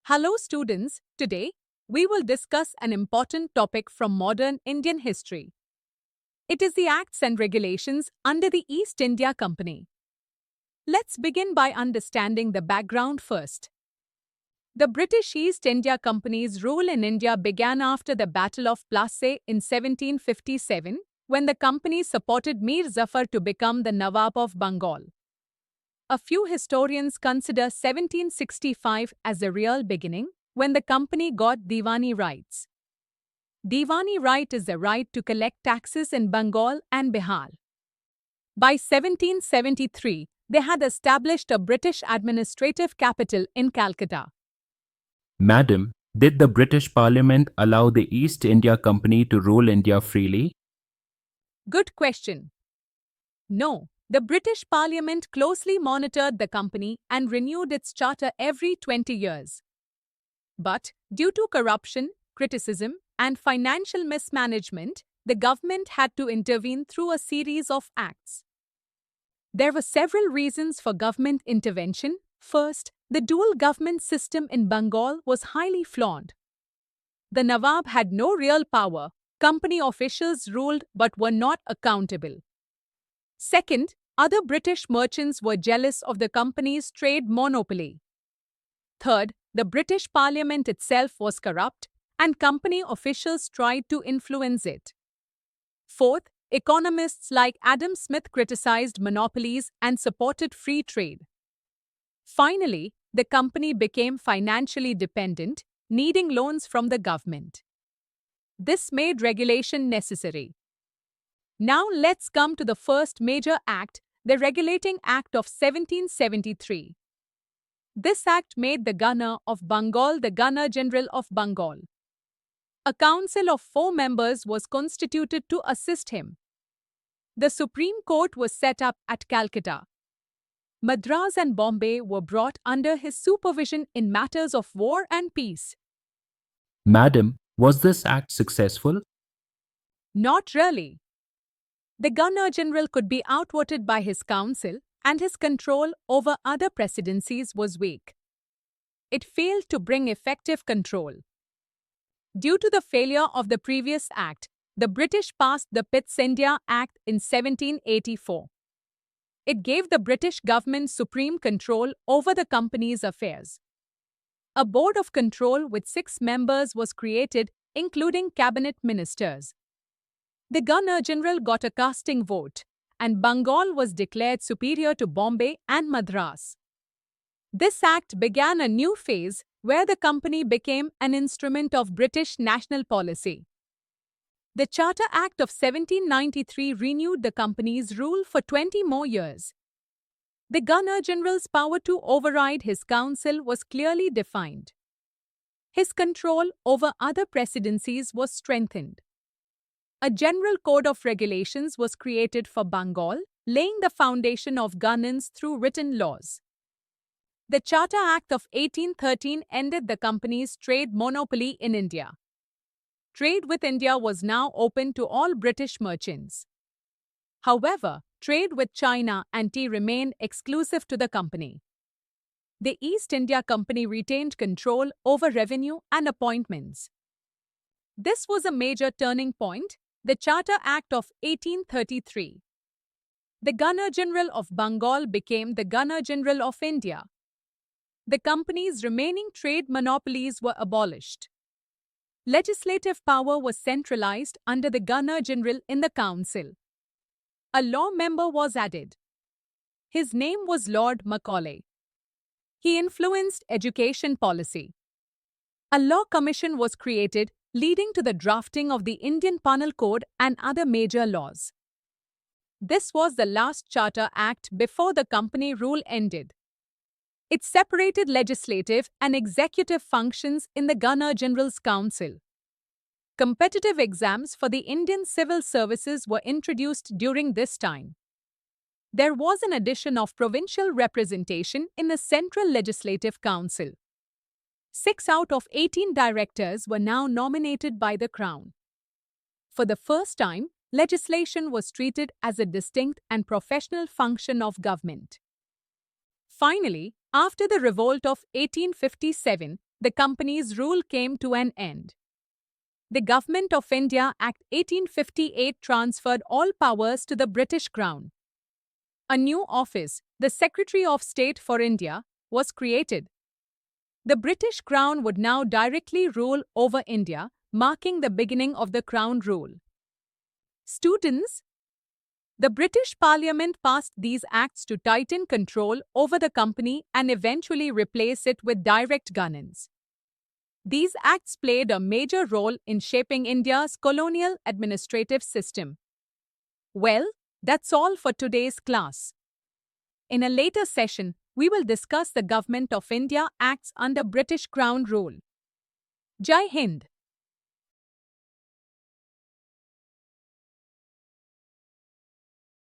Hello students, today we will discuss an important topic from modern Indian history. It is the acts and regulations under the East India Company. Let's begin by understanding the background first. The British East India Company's rule in India began after the Battle of Plassey in 1757, when the company supported Mir Zafar to become the Nawab of Bengal. A few historians consider 1765 as the real beginning, when the company got Diwani rights. Diwani right is the right to collect taxes in Bengal and Bihar. By 1773, they had established a British administrative capital in Calcutta. Madam, did the British Parliament allow the East India Company to rule India freely? Good question. No, the British Parliament closely monitored the company and renewed its charter every 20 years. But, due to corruption, criticism, and financial mismanagement, the government had to intervene through a series of acts. There were several reasons for government intervention. First, the dual government system in Bengal was highly flawed. The Nawab had no real power, company officials ruled but were not accountable. Second, other British merchants were jealous of the company's trade monopoly. Third, the British Parliament itself was corrupt, and company officials tried to influence it. Fourth, economists like Adam Smith criticized monopolies and supported free trade. Finally, the company became financially dependent, needing loans from the government. This made regulation necessary. Now let's come to the first major act, the Regulating Act of 1773. This act made the Governor of Bengal the Governor-General of Bengal. A council of 4 members was constituted to assist him. The Supreme Court was set up at Calcutta. Madras and Bombay were brought under his supervision in matters of war and peace. Madam, was this act successful? Not really. The Governor-General could be outvoted by his council, and his control over other presidencies was weak. It failed to bring effective control. Due to the failure of the previous act, the British passed the Pitt's India Act in 1784. It gave the British government supreme control over the company's affairs. A board of control with 6 members was created, including cabinet ministers. The Governor-General got a casting vote, and Bengal was declared superior to Bombay and Madras. This act began a new phase where the company became an instrument of British national policy. The Charter Act of 1793 renewed the company's rule for 20 more years. The Governor-General's power to override his council was clearly defined. His control over other presidencies was strengthened. A general code of regulations was created for Bengal, laying the foundation of governance through written laws. The Charter Act of 1813 ended the company's trade monopoly in India. Trade with India was now open to all British merchants. However, trade with China and tea remained exclusive to the company. The East India Company retained control over revenue and appointments. This was a major turning point, the Charter Act of 1833. The Governor-General of Bengal became the Governor-General of India. The company's remaining trade monopolies were abolished. Legislative power was centralized under the Governor-General in the Council. A law member was added. His name was Lord Macaulay. He influenced education policy. A law commission was created, leading to the drafting of the Indian Penal Code and other major laws. This was the last Charter Act before the company rule ended. It separated legislative and executive functions in the Governor-General's Council. Competitive exams for the Indian civil services were introduced during this time. There was an addition of provincial representation in the Central Legislative Council. 6 out of 18 directors were now nominated by the Crown. For the first time, legislation was treated as a distinct and professional function of government. Finally, after the revolt of 1857, the company's rule came to an end. The Government of India Act 1858 transferred all powers to the British Crown. A new office, the Secretary of State for India, was created. The British Crown would now directly rule over India, marking the beginning of the Crown rule. Students, the British Parliament passed these acts to tighten control over the company and eventually replace it with direct governance. These acts played a major role in shaping India's colonial administrative system. Well, that's all for today's class. In a later session, we will discuss the Government of India Acts under British Crown rule. Jai Hind.